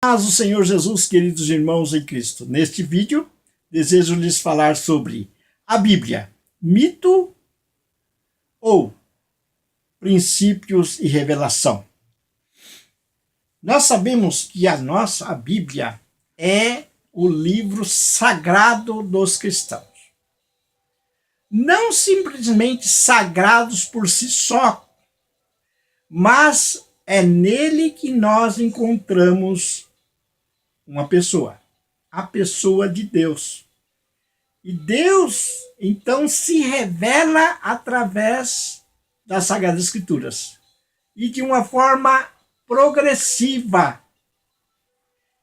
Paz do Senhor Jesus, queridos irmãos em Cristo. Neste vídeo, desejo lhes falar sobre a Bíblia, mito ou princípios e revelação. Nós sabemos que a Bíblia é o livro sagrado dos cristãos. Não simplesmente sagrados por si só, mas é nele que nós encontramos uma pessoa, a pessoa de Deus. E Deus, então, se revela através das Sagradas Escrituras. E de uma forma progressiva.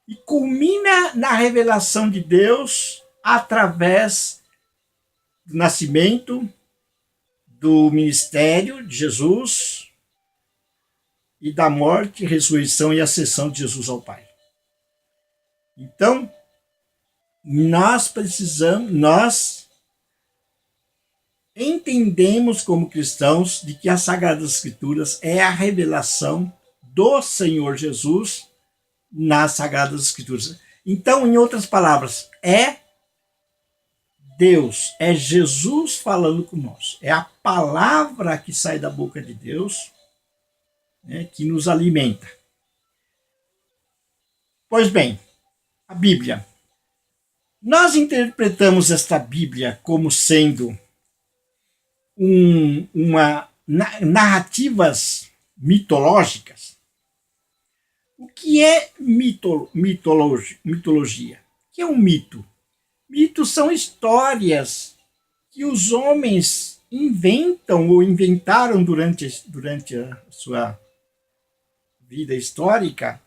E culmina na revelação de Deus através do nascimento, do ministério de Jesus e da morte, ressurreição e ascensão de Jesus ao Pai. Então, nós entendemos como cristãos de que as Sagradas Escrituras é a revelação do Senhor Jesus nas Sagradas Escrituras. Então, em outras palavras, é Deus, é Jesus falando conosco. É a palavra que sai da boca de Deus, né, que nos alimenta. Pois bem, a Bíblia. Nós interpretamos esta Bíblia como sendo narrativas mitológicas. O que é mitologia? O que é um mito? Mitos são histórias que os homens inventam ou inventaram durante a sua vida histórica,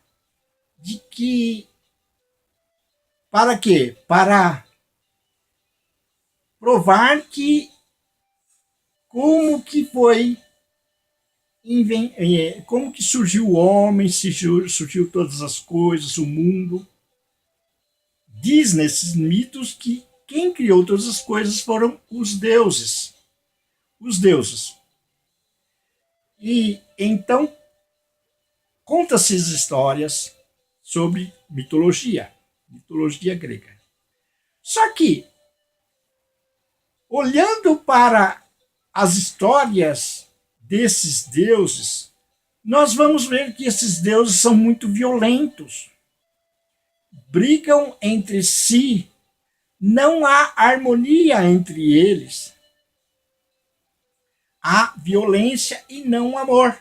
de que para quê? Para provar que como que surgiu o homem, surgiu todas as coisas, o mundo. Diz nesses mitos que quem criou todas as coisas foram os deuses. Os deuses. E então conta-se as histórias sobre mitologia grega. Só que, olhando para as histórias desses deuses, nós vamos ver que esses deuses são muito violentos. Brigam entre si, não há harmonia entre eles. Há violência e não amor.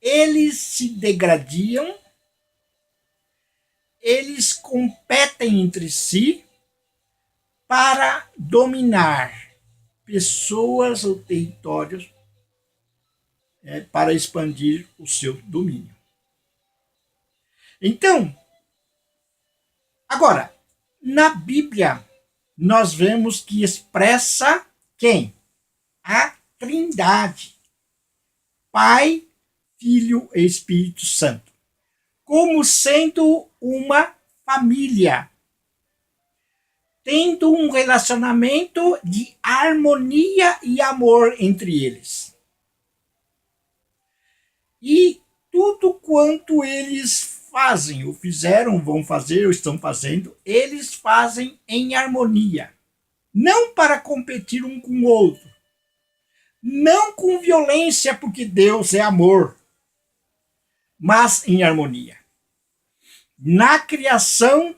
Eles se degradiam, eles competem entre si para dominar pessoas ou territórios, para expandir o seu domínio. Então, agora, na Bíblia, nós vemos que expressa quem? A Trindade. Pai, Filho e Espírito Santo. Como sendo uma família, tendo um relacionamento de harmonia e amor entre eles. E tudo quanto eles fazem, ou fizeram, vão fazer, ou estão fazendo, eles fazem em harmonia. Não para competir um com o outro. Não com violência, porque Deus é amor. Mas em harmonia. Na criação,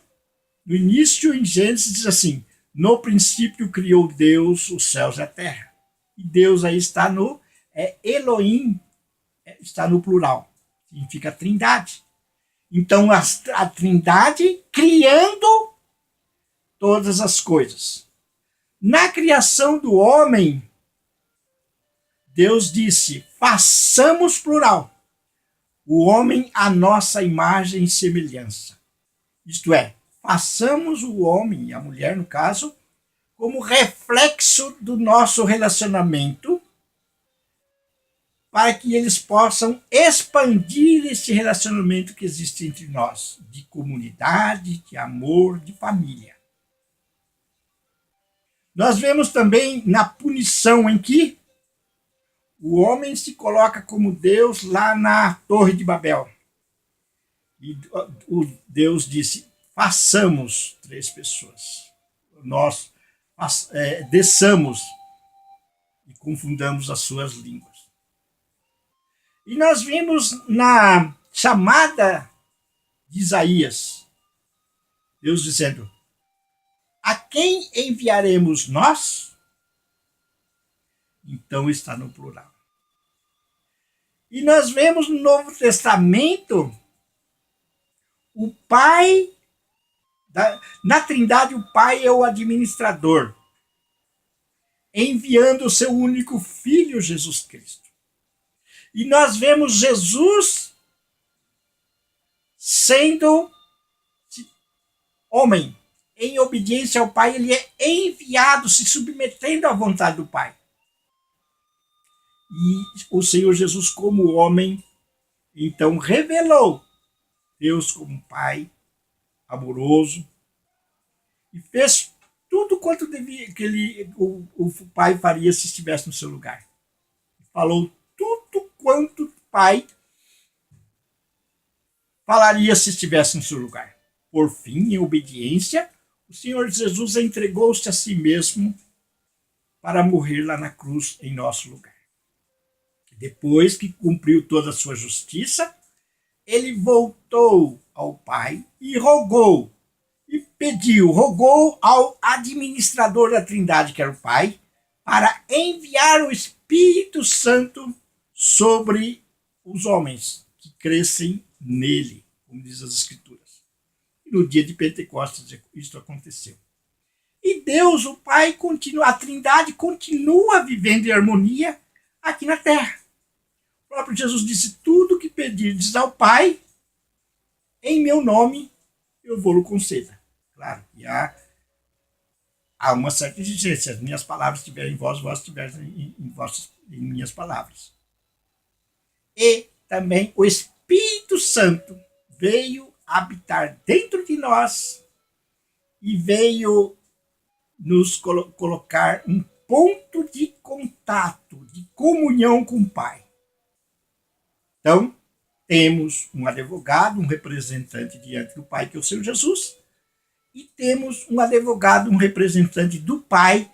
no início, em Gênesis, diz assim: no princípio criou Deus os céus e a terra. E Deus aí está no Elohim, está no plural, significa Trindade. Então, a Trindade criando todas as coisas. Na criação do homem, Deus disse: façamos plural. O homem à nossa imagem e semelhança. Isto é, façamos o homem e a mulher, no caso, como reflexo do nosso relacionamento, para que eles possam expandir esse relacionamento que existe entre nós, de comunidade, de amor, de família. Nós vemos também na punição em que o homem se coloca como Deus lá na Torre de Babel. E o Deus disse: façamos três pessoas. Nós desçamos e confundamos as suas línguas. E nós vimos na chamada de Isaías, Deus dizendo: a quem enviaremos nós? Então está no plural. E nós vemos no Novo Testamento o Pai, na Trindade, o Pai é o administrador, enviando o seu único Filho, Jesus Cristo. E nós vemos Jesus sendo homem, em obediência ao Pai, ele é enviado, se submetendo à vontade do Pai. E o Senhor Jesus, como homem, então revelou Deus como Pai amoroso e fez tudo quanto devia, que o Pai faria se estivesse no seu lugar. Falou tudo quanto o Pai falaria se estivesse no seu lugar. Por fim, em obediência, o Senhor Jesus entregou-se a si mesmo para morrer lá na cruz em nosso lugar. Depois que cumpriu toda a sua justiça, ele voltou ao Pai e rogou ao administrador da Trindade, que era o Pai, para enviar o Espírito Santo sobre os homens que crescem nele, como diz as Escrituras. E no dia de Pentecostes isso aconteceu. E Deus, o Pai, a Trindade continua vivendo em harmonia aqui na Terra. O próprio Jesus disse: tudo que pedirdes ao Pai, em meu nome, eu vou-lo conceder. Claro, e há uma certa exigência. As minhas palavras estiverem em vós, vós estiverem em minhas palavras. E também o Espírito Santo veio habitar dentro de nós e veio nos colocar um ponto de contato, de comunhão com o Pai. Então, temos um advogado, um representante diante do Pai, que é o Senhor Jesus, e temos um advogado, um representante do Pai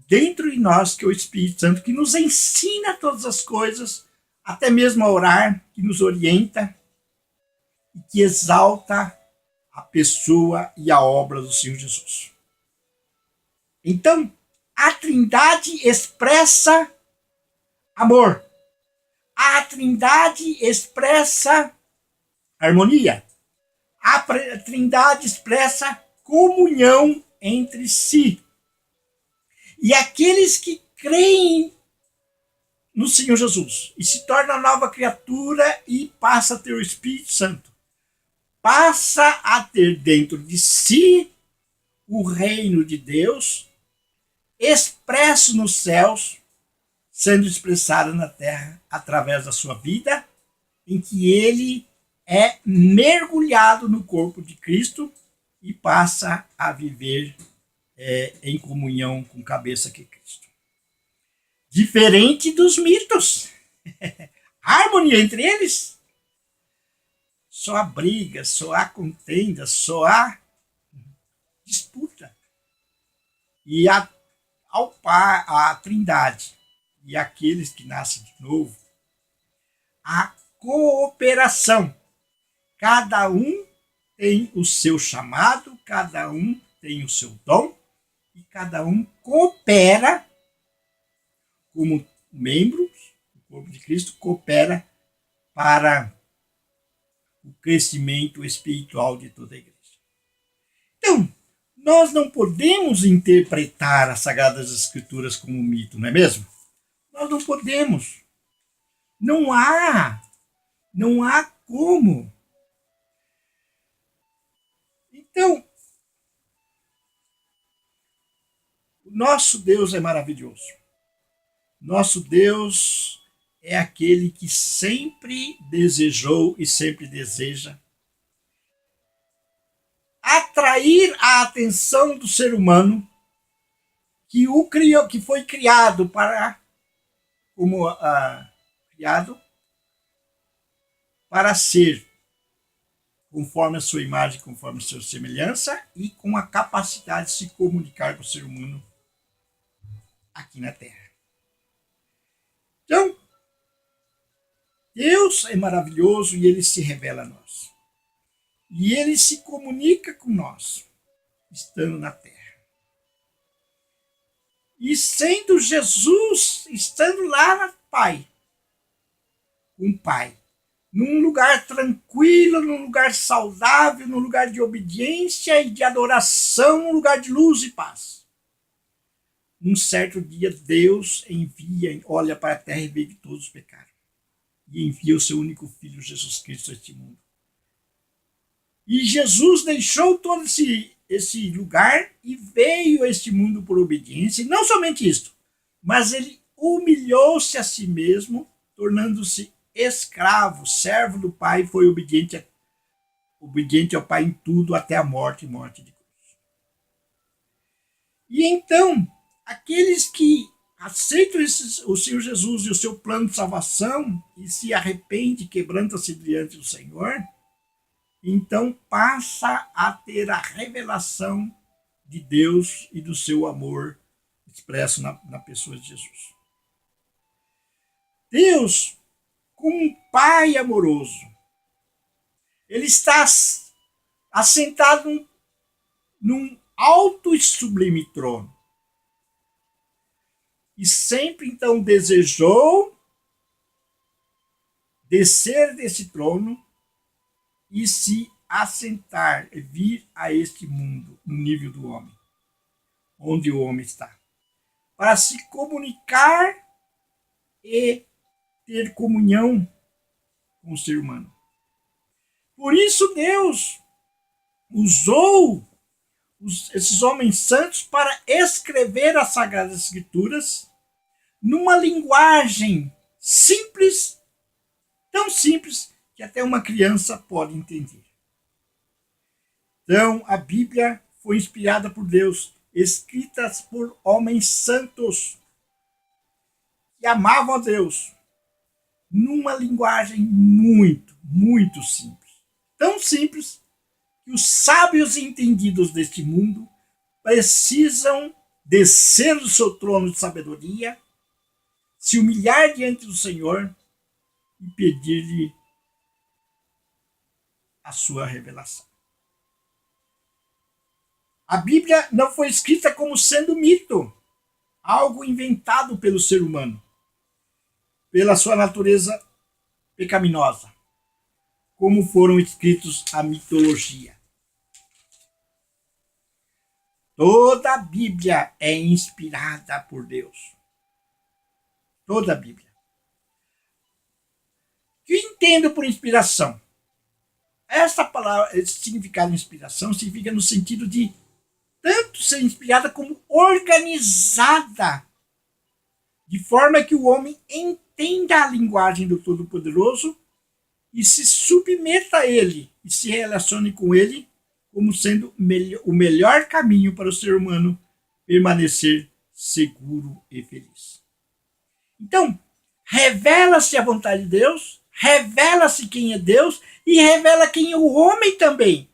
dentro de nós, que é o Espírito Santo, que nos ensina todas as coisas, até mesmo a orar, que nos orienta e que exalta a pessoa e a obra do Senhor Jesus. Então, a Trindade expressa amor. A Trindade expressa harmonia. A Trindade expressa comunhão entre si. E aqueles que creem no Senhor Jesus e se tornam nova criatura e passa a ter o Espírito Santo, passa a ter dentro de si o reino de Deus expresso nos céus, sendo expressado na terra através da sua vida, em que ele é mergulhado no corpo de Cristo e passa a viver em comunhão com a cabeça que é Cristo. Diferente dos mitos. A harmonia entre eles. Só há briga, só há contenda, só há disputa. E a Trindade e aqueles que nascem de novo, a cooperação. Cada um tem o seu chamado, cada um tem o seu dom, e cada um coopera como membros do corpo de Cristo, coopera para o crescimento espiritual de toda a igreja. Então, nós não podemos interpretar as Sagradas Escrituras como um mito, não é mesmo? Nós não podemos. Não há como. Então, o nosso Deus é maravilhoso. Nosso Deus é aquele que sempre desejou e sempre deseja atrair a atenção do ser humano que o criou, que foi criado criado para ser conforme a sua imagem, conforme a sua semelhança e com a capacidade de se comunicar com o ser humano aqui na Terra. Então, Deus é maravilhoso e ele se revela a nós. E ele se comunica com nós, estando na Terra. E sendo Jesus, estando lá no Pai, com o Pai, num lugar tranquilo, num lugar saudável, num lugar de obediência e de adoração, num lugar de luz e paz. Um certo dia Deus envia, olha para a terra e vê que todos pecaram. E envia o seu único filho, Jesus Cristo, a este mundo. E Jesus deixou todo esse lugar e veio a este mundo por obediência. E não somente isto, mas ele humilhou-se a si mesmo, tornando-se escravo, servo do Pai, foi obediente ao Pai em tudo, até a morte e morte de cruz. E então, aqueles que aceitam o Senhor Jesus e o seu plano de salvação e se arrependem, quebranta-se diante do Senhor, então passa a ter a revelação de Deus e do seu amor expresso na pessoa de Jesus. Deus, como um Pai amoroso, ele está assentado num alto e sublime trono. E sempre então desejou descer desse trono e se assentar, vir a este mundo, no nível do homem, onde o homem está, para se comunicar e ter comunhão com o ser humano. Por isso Deus usou esses homens santos para escrever as Sagradas Escrituras numa linguagem simples, tão simples que até uma criança pode entender. Então, a Bíblia foi inspirada por Deus, escrita por homens santos que amavam a Deus, numa linguagem muito, muito simples. Tão simples que os sábios e entendidos deste mundo precisam descer do seu trono de sabedoria, se humilhar diante do Senhor e pedir-lhe a sua revelação. A Bíblia não foi escrita como sendo mito, algo inventado pelo ser humano, pela sua natureza pecaminosa, como foram escritos a mitologia. Toda a Bíblia é inspirada por Deus. Toda a Bíblia. O que eu entendo por inspiração? Essa palavra, esse significado de inspiração, significa no sentido de tanto ser inspirada como organizada, de forma que o homem entenda a linguagem do Todo-Poderoso e se submeta a ele e se relacione com ele como sendo o melhor caminho para o ser humano permanecer seguro e feliz. Então, revela-se a vontade de Deus, revela-se quem é Deus e revela quem é o homem também.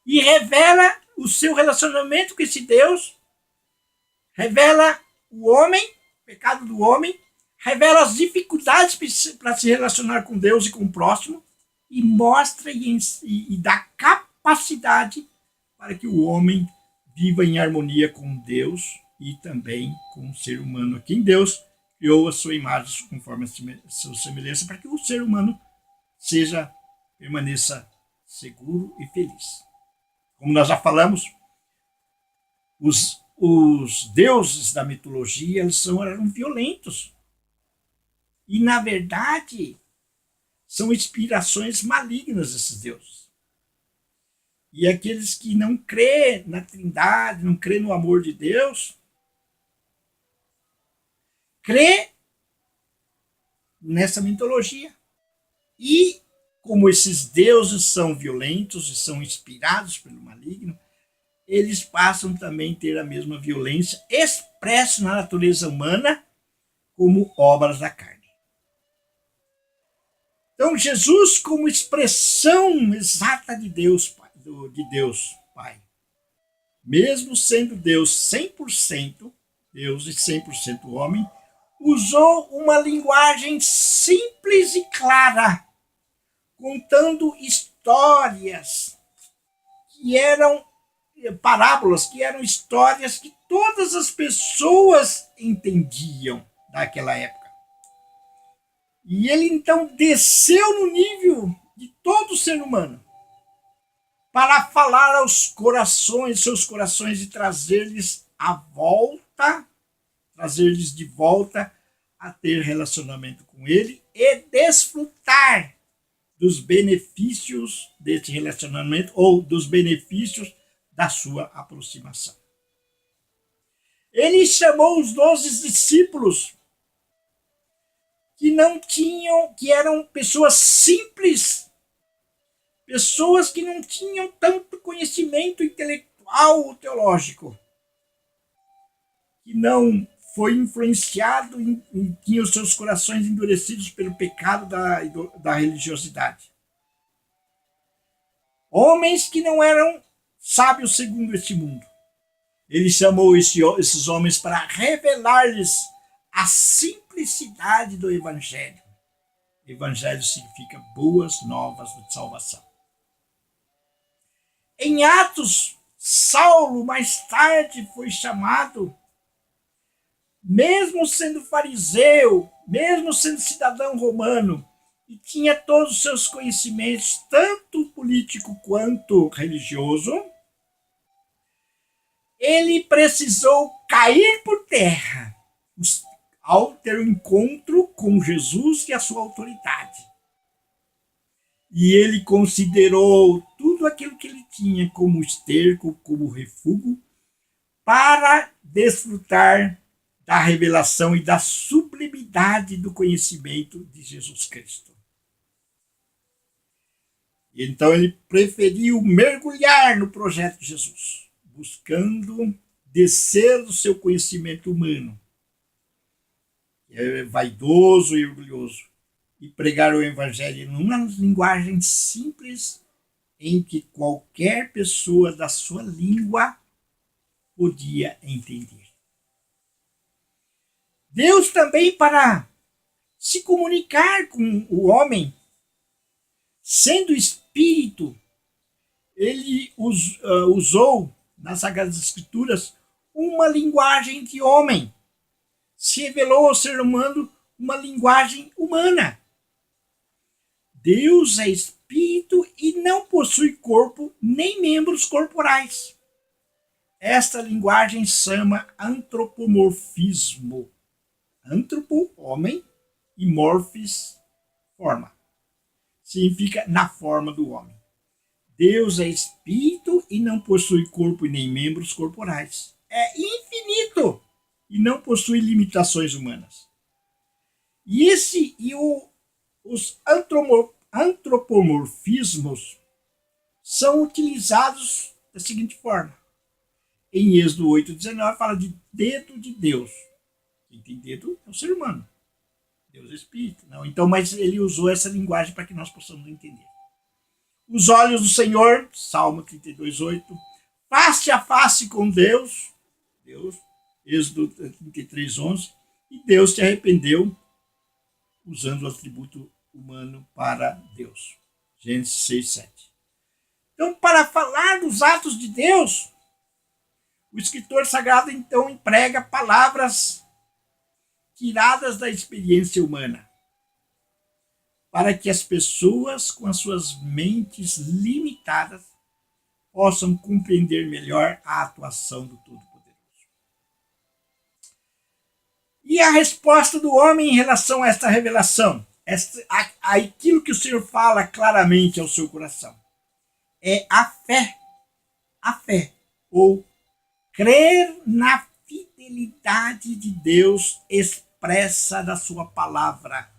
E revela o seu relacionamento com esse Deus, revela o homem, o pecado do homem, revela as dificuldades para se relacionar com Deus e com o próximo, e mostra e dá capacidade para que o homem viva em harmonia com Deus e também com o ser humano, a quem Deus criou a sua imagem conforme a sua semelhança, para que o ser humano permaneça seguro e feliz. Como nós já falamos, os deuses da mitologia eram violentos. E, na verdade, são inspirações malignas desses deuses. E aqueles que não crêem na Trindade, não crêem no amor de Deus, crê nessa mitologia. E, como esses deuses são violentos e são inspirados pelo maligno, eles passam também a ter a mesma violência expressa na natureza humana como obras da carne. Então, Jesus, como expressão exata de Deus, Pai, mesmo sendo Deus 100% Deus e 100% homem, usou uma linguagem simples e clara, contando histórias que eram parábolas, que eram histórias que todas as pessoas entendiam daquela época. E ele então desceu no nível de todo ser humano para falar aos corações, seus corações, e trazer-lhes a volta, trazer-lhes de volta a ter relacionamento com ele e desfrutar dos benefícios desse relacionamento ou dos benefícios da sua aproximação. Ele chamou os 12 discípulos que não tinham, que eram pessoas simples, pessoas que não tinham tanto conhecimento intelectual ou teológico, que não foi influenciado e tinha os seus corações endurecidos pelo pecado da religiosidade. Homens que não eram sábios segundo este mundo. Ele chamou esses homens para revelar-lhes a simplicidade do Evangelho. Evangelho significa boas novas de salvação. Em Atos, Saulo mais tarde foi chamado, mesmo sendo fariseu, mesmo sendo cidadão romano, e tinha todos os seus conhecimentos, tanto político quanto religioso, ele precisou cair por terra ao ter um encontro com Jesus e a sua autoridade. E ele considerou tudo aquilo que ele tinha como esterco, como refúgio, para desfrutar da revelação e da sublimidade do conhecimento de Jesus Cristo. Então ele preferiu mergulhar no projeto de Jesus, buscando descer do seu conhecimento humano, que é vaidoso e orgulhoso, e pregar o evangelho numa linguagem simples em que qualquer pessoa da sua língua podia entender. Deus também, para se comunicar com o homem, sendo espírito, ele usou nas Sagradas Escrituras uma linguagem de homem. Se revelou ao ser humano uma linguagem humana. Deus é espírito e não possui corpo nem membros corporais. Esta linguagem chama antropomorfismo. Antropo, homem, e morfis, forma. Significa na forma do homem. Deus é espírito e não possui corpo e nem membros corporais. É infinito e não possui limitações humanas. Os antropomorfismos são utilizados da seguinte forma. Em Êxodo 8:19 fala de dedo de Deus. Quem tem dedo é o ser humano. Deus é espírito. Não. Então, mas ele usou essa linguagem para que nós possamos entender. Os olhos do Senhor, Salmo 32:8, face a face com Deus, Êxodo 33:11, e Deus se arrependeu usando o atributo humano para Deus. Gênesis 6:7. Então, para falar dos atos de Deus, o escritor sagrado então emprega palavras tiradas da experiência humana, para que as pessoas com as suas mentes limitadas possam compreender melhor a atuação do Todo-Poderoso. E a resposta do homem em relação a esta revelação, aquilo que o Senhor fala claramente ao seu coração, é a fé, ou crer na fidelidade de Deus expressa da sua palavra.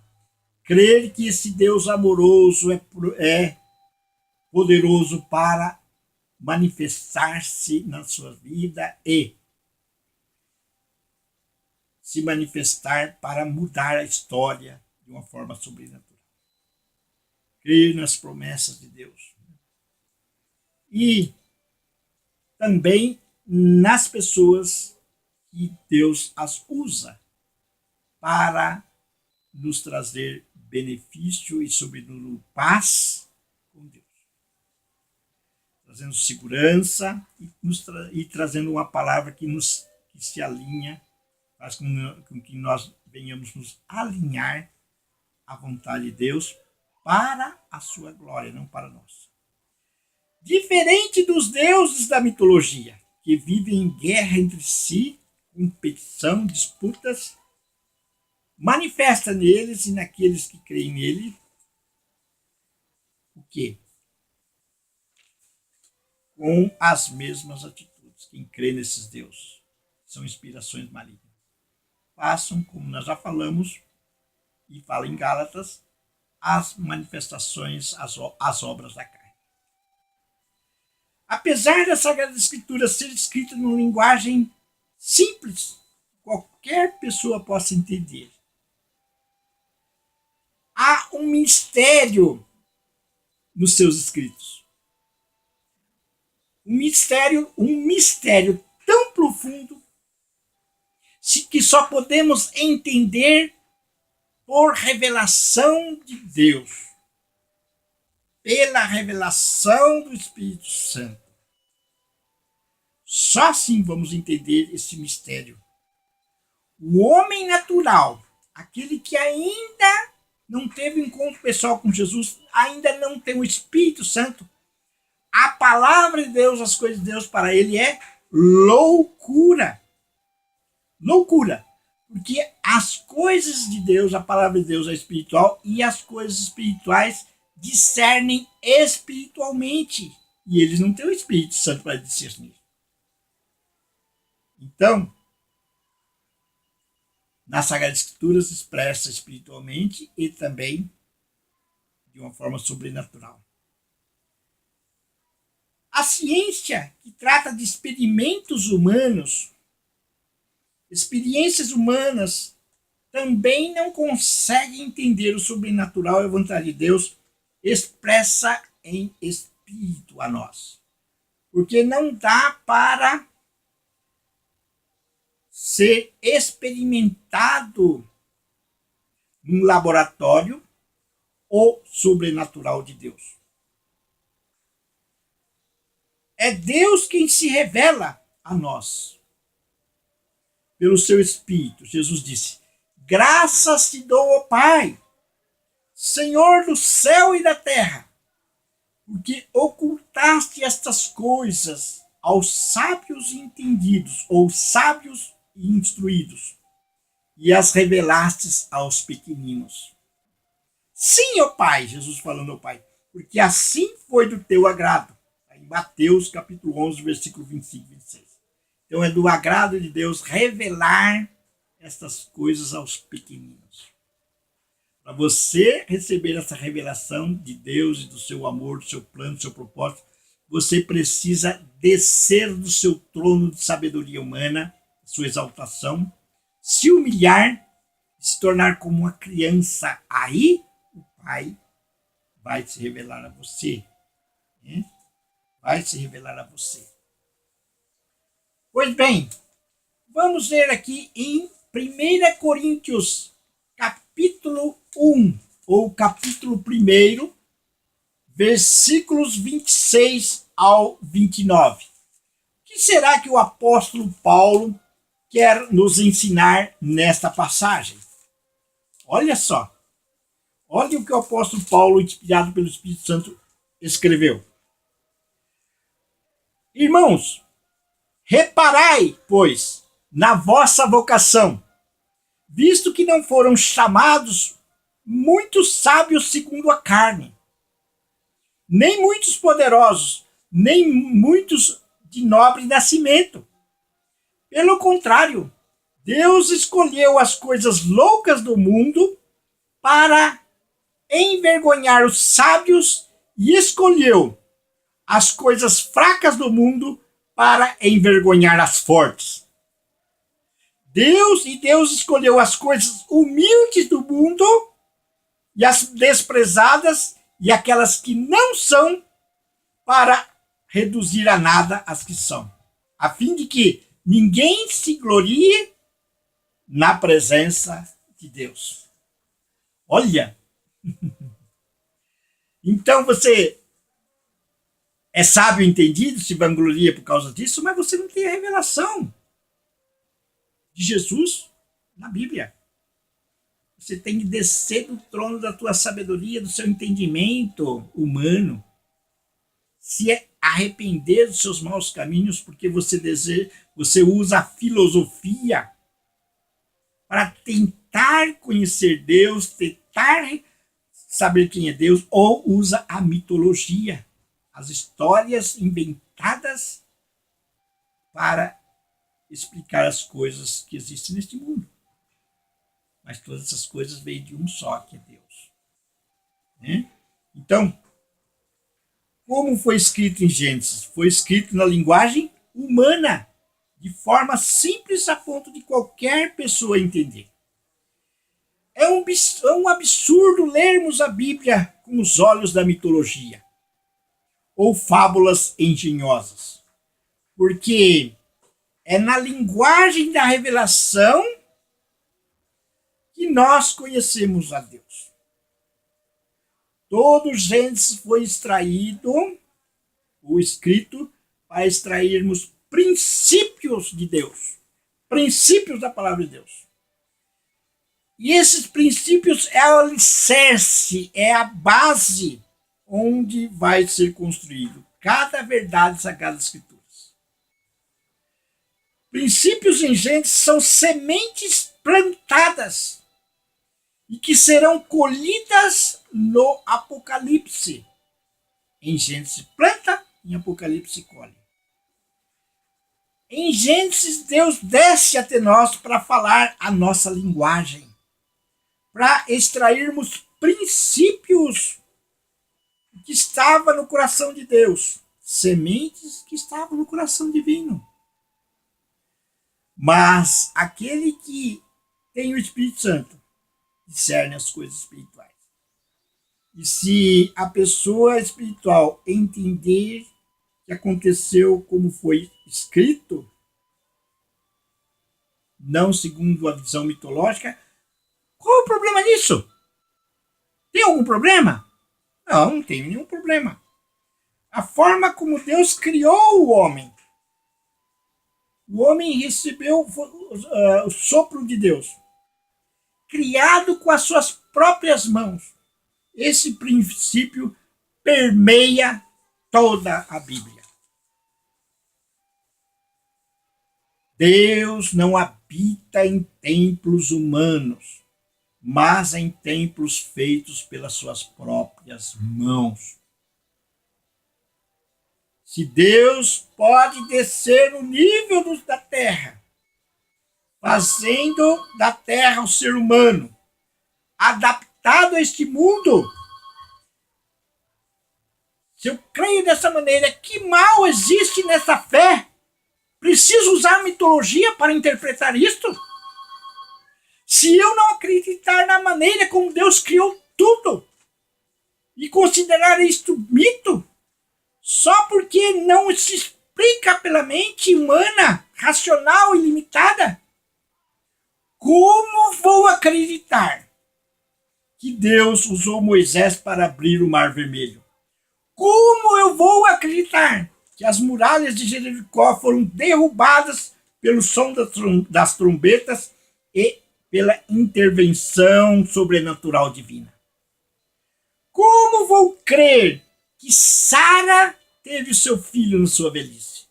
Crer que esse Deus amoroso é poderoso para manifestar-se na sua vida e se manifestar para mudar a história de uma forma sobrenatural. crer nas promessas de Deus. E também nas pessoas que Deus as usa para nos trazer benefício e, sobretudo, paz com Deus. Trazendo segurança e trazendo uma palavra que se alinha, faz com que nós venhamos nos alinhar à vontade de Deus para a sua glória, não para nós. Diferente dos deuses da mitologia, que vivem em guerra entre si, competição, disputas, manifesta neles e naqueles que creem nele o quê? Com as mesmas atitudes. Quem crê nesses deuses são inspirações malignas. Façam, como nós já falamos, e fala em Gálatas, as manifestações, as obras da carne. Apesar da Sagrada Escritura ser escrita numa linguagem simples, qualquer pessoa possa entender, há um mistério nos seus escritos. Um mistério tão profundo que só podemos entender por revelação de Deus, pela revelação do Espírito Santo. Só assim vamos entender esse mistério. O homem natural, aquele que ainda não teve encontro pessoal com Jesus, ainda não tem o Espírito Santo, a palavra de Deus, as coisas de Deus para ele é loucura. Loucura. Porque as coisas de Deus, a palavra de Deus é espiritual e as coisas espirituais discernem espiritualmente. E eles não têm o Espírito Santo para discernir. Então, nas Sagradas Escrituras expressa espiritualmente e também de uma forma sobrenatural. A ciência, que trata de experimentos humanos, experiências humanas, também não consegue entender o sobrenatural e a vontade de Deus expressa em espírito a nós. Porque não dá para ser experimentado num laboratório o sobrenatural de Deus. É Deus quem se revela a nós pelo seu Espírito. Jesus disse: graças te dou, ó Pai, Senhor do céu e da terra, porque ocultaste estas coisas aos sábios e entendidos, ou sábios e instruídos, e as revelastes aos pequeninos. Sim, ó Pai, Jesus falando ao Pai, porque assim foi do teu agrado. Em Mateus capítulo 11, versículo 25 e 26. Então é do agrado de Deus revelar estas coisas aos pequeninos. Para você receber essa revelação de Deus e do seu amor, do seu plano, do seu propósito, você precisa descer do seu trono de sabedoria humana, sua exaltação, se humilhar, se tornar como uma criança. Aí o Pai vai se revelar a você. Né? Vai se revelar a você. Pois bem, vamos ler aqui em 1 Coríntios, capítulo 1, ou capítulo 1, versículos 26 ao 29. O que será que o apóstolo Paulo quer nos ensinar nesta passagem? Olha só. Olha o que o apóstolo Paulo, inspirado pelo Espírito Santo, escreveu. Irmãos, reparai, pois, na vossa vocação, visto que não foram chamados muitos sábios segundo a carne, nem muitos poderosos, nem muitos de nobre nascimento. Pelo contrário, Deus escolheu as coisas loucas do mundo para envergonhar os sábios e escolheu as coisas fracas do mundo para envergonhar as fortes. Deus escolheu as coisas humildes do mundo e as desprezadas e aquelas que não são, para reduzir a nada as que são, a fim de que ninguém se glorie na presença de Deus. Olha, então você é sábio e entendido, se vangloria por causa disso, mas você não tem a revelação de Jesus na Bíblia. Você tem que descer do trono da tua sabedoria, do seu entendimento humano, se arrepender dos seus maus caminhos, porque você usa a filosofia para tentar conhecer Deus, tentar saber quem é Deus, ou usa a mitologia, as histórias inventadas para explicar as coisas que existem neste mundo. Mas todas essas coisas vêm de um só, que é Deus. Né? Então, como foi escrito em Gênesis? Foi escrito na linguagem humana, de forma simples a ponto de qualquer pessoa entender. É um absurdo lermos a Bíblia com os olhos da mitologia ou fábulas engenhosas, porque é na linguagem da revelação que nós conhecemos a Deus. Todo Gênesis foi extraído, ou escrito, para extrairmos princípios de Deus, princípios da palavra de Deus. E esses princípios é o alicerce, é a base onde vai ser construído cada verdade sagrada das Escrituras. Princípios em Gênesis são sementes plantadas e que serão colhidas no Apocalipse. Em Gênesis planta, em Apocalipse colhe. Em Gênesis, Deus desce até nós para falar a nossa linguagem, para extrairmos princípios que estavam no coração de Deus, sementes que estavam no coração divino. Mas aquele que tem o Espírito Santo discerne as coisas espirituais. E se a pessoa espiritual entender que aconteceu como foi escrito, não segundo a visão mitológica, qual o problema nisso? Tem algum problema? Não tem nenhum problema. A forma como Deus criou o homem recebeu o sopro de Deus, criado com as suas próprias mãos. Esse princípio permeia toda a Bíblia. Deus não habita em templos humanos, mas em templos feitos pelas suas próprias mãos. Se Deus pode descer no nível da terra, fazendo da terra o ser humano, adaptado a este mundo, se eu creio dessa maneira, que mal existe nessa fé? Preciso usar mitologia para interpretar isto? Se eu não acreditar na maneira como Deus criou tudo e considerar isto mito, só porque não se explica pela mente humana, racional e limitada, como vou acreditar que Deus usou Moisés para abrir o Mar Vermelho? Como eu vou acreditar que as muralhas de Jericó foram derrubadas pelo som das trombetas e pela intervenção sobrenatural divina? Como vou crer que Sara teve seu filho na sua velhice?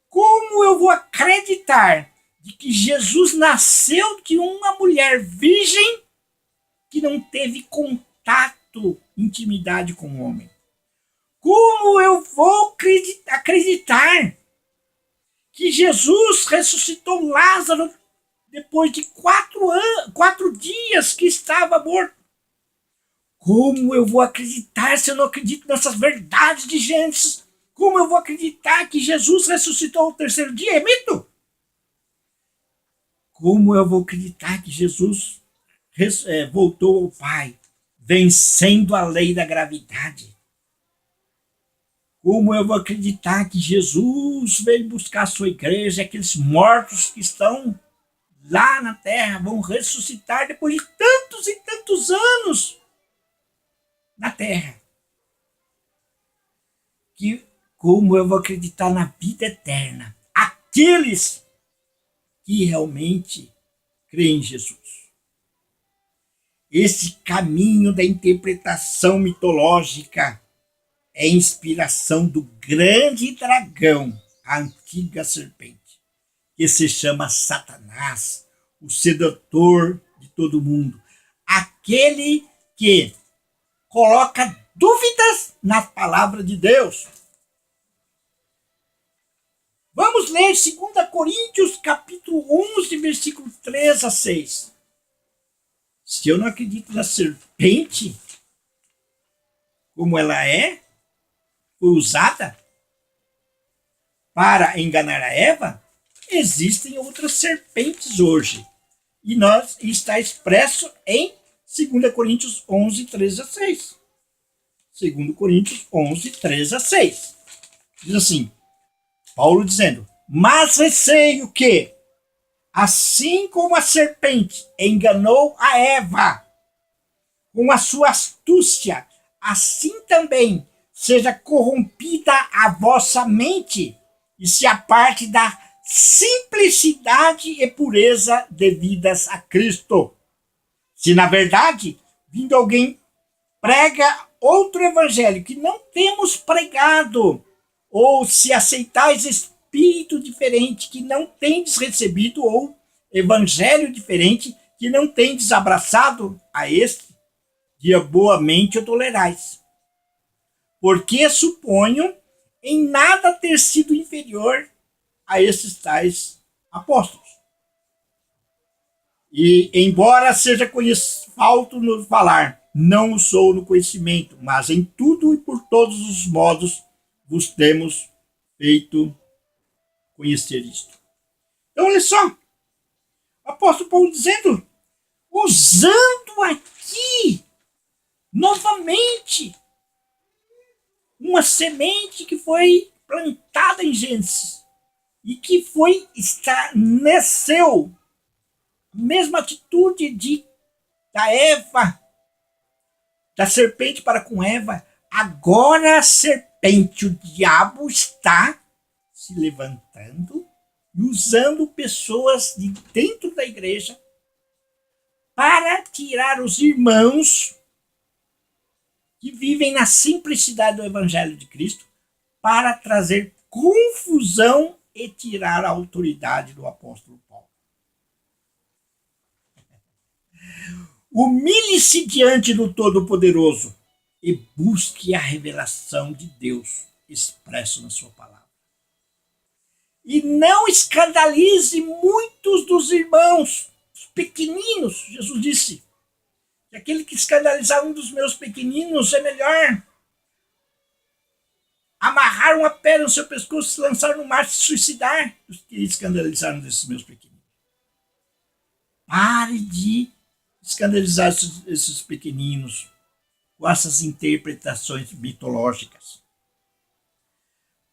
Como eu vou acreditar de que Jesus nasceu de uma mulher virgem que não teve contato, intimidade com o homem? Como eu vou acreditar que Jesus ressuscitou Lázaro depois de 4 dias que estava morto? Como eu vou acreditar se eu não acredito nessas verdades de Gênesis? Como eu vou acreditar que Jesus ressuscitou ao terceiro dia? É mito? Como eu vou acreditar que Jesus voltou ao Pai, vencendo a lei da gravidade. Como eu vou acreditar que Jesus veio buscar a sua igreja, aqueles mortos que estão lá na terra vão ressuscitar depois de tantos e tantos anos na terra? Como eu vou acreditar na vida eterna? Aqueles que realmente creem em Jesus. Esse caminho da interpretação mitológica é inspiração do grande dragão, a antiga serpente, que se chama Satanás, o sedutor de todo mundo, aquele que coloca dúvidas na palavra de Deus. Vamos ler 2 Coríntios, capítulo 11, versículo 3 a 6. Se eu não acredito na serpente, como ela foi usada para enganar a Eva, existem outras serpentes hoje. E está expresso em 2 Coríntios 11, 3 a 6. 2 Coríntios 11, 3 a 6. Diz assim, Paulo dizendo, mas receio que, assim como a serpente enganou a Eva com a sua astúcia, assim também seja corrompida a vossa mente e se aparte da simplicidade e pureza devidas a Cristo. Se na verdade, vindo alguém prega outro evangelho que não temos pregado, ou se aceitais espírito diferente que não tendes recebido, ou evangelho diferente que não tendes abraçado, a este, de boa mente o tolerais. Porque suponho em nada ter sido inferior a esses tais apóstolos. E, embora seja falto no falar, não sou no conhecimento, mas em tudo e por todos os modos vos temos feito conhecer isto. Então, olha só, o apóstolo Paulo dizendo, usando aqui, novamente, uma semente que foi plantada em Gênesis e que nasceu, a mesma atitude da Eva, da serpente para com Eva. Agora a serpente, o diabo, está se levantando e usando pessoas de dentro da igreja para tirar os irmãos que vivem na simplicidade do evangelho de Cristo, para trazer confusão e tirar a autoridade do apóstolo Paulo. Humilhe-se diante do Todo-Poderoso e busque a revelação de Deus expresso na sua palavra. E não escandalize muitos dos irmãos, os pequeninos. Jesus disse que aquele que escandalizar um dos meus pequeninos é melhor amarrar uma pedra no seu pescoço, se lançar no mar, se suicidar, do que escandalizar um desses meus pequeninos. Pare de escandalizar esses pequeninos com essas interpretações mitológicas.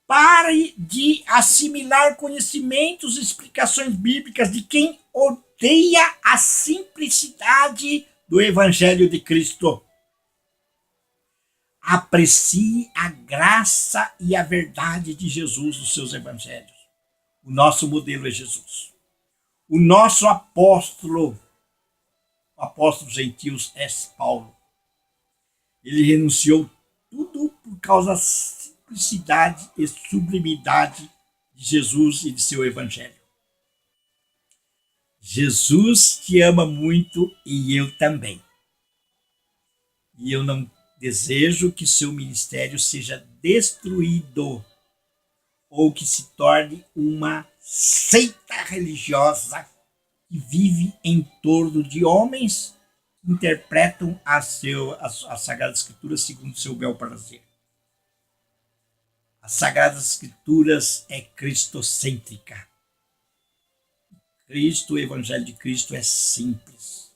Pare de assimilar conhecimentos e explicações bíblicas de quem odeia a simplicidade do Evangelho de Cristo. Aprecie a graça e a verdade de Jesus nos seus evangelhos. O nosso modelo é Jesus. O nosso apóstolo gentios é Paulo. Ele renunciou tudo por causa da simplicidade e sublimidade de Jesus e de seu evangelho. Jesus te ama muito e eu também. E eu não desejo que seu ministério seja destruído ou que se torne uma seita religiosa que vive em torno de homens que interpretam as Sagradas Escrituras segundo seu bel prazer. As Sagradas Escrituras é cristocêntrica. Cristo, o Evangelho de Cristo é simples.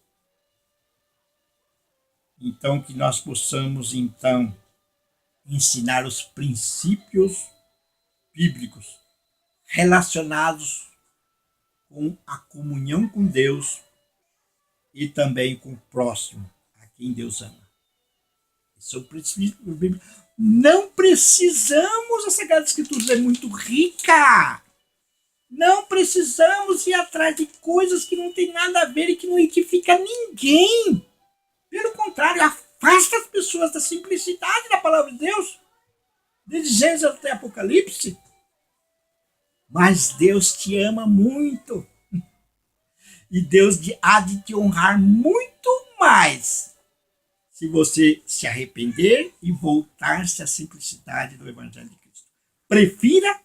Então, que nós possamos, então, ensinar os princípios bíblicos relacionados com a comunhão com Deus e também com o próximo, a quem Deus ama. Esse é o princípio bíblico. Não precisamos, a Sagrada Escritura é muito rica. Não precisamos ir atrás de coisas que não tem nada a ver e que não edifica ninguém. Pelo contrário, afasta as pessoas da simplicidade da palavra de Deus, desde Gênesis até Apocalipse. Mas Deus te ama muito. E Deus há de te honrar muito mais se você se arrepender e voltar-se à simplicidade do Evangelho de Cristo. Prefira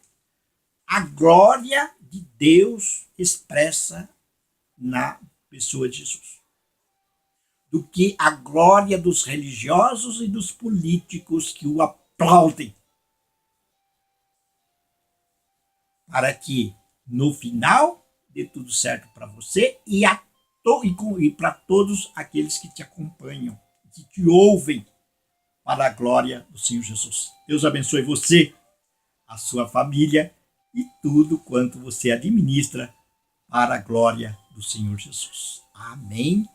a glória de Deus expressa na pessoa de Jesus do que a glória dos religiosos e dos políticos que o aplaudem, para que no final dê tudo certo para você e para todos aqueles que te acompanham, que te ouvem, para a glória do Senhor Jesus. Deus abençoe você, a sua família e tudo quanto você administra para a glória do Senhor Jesus. Amém.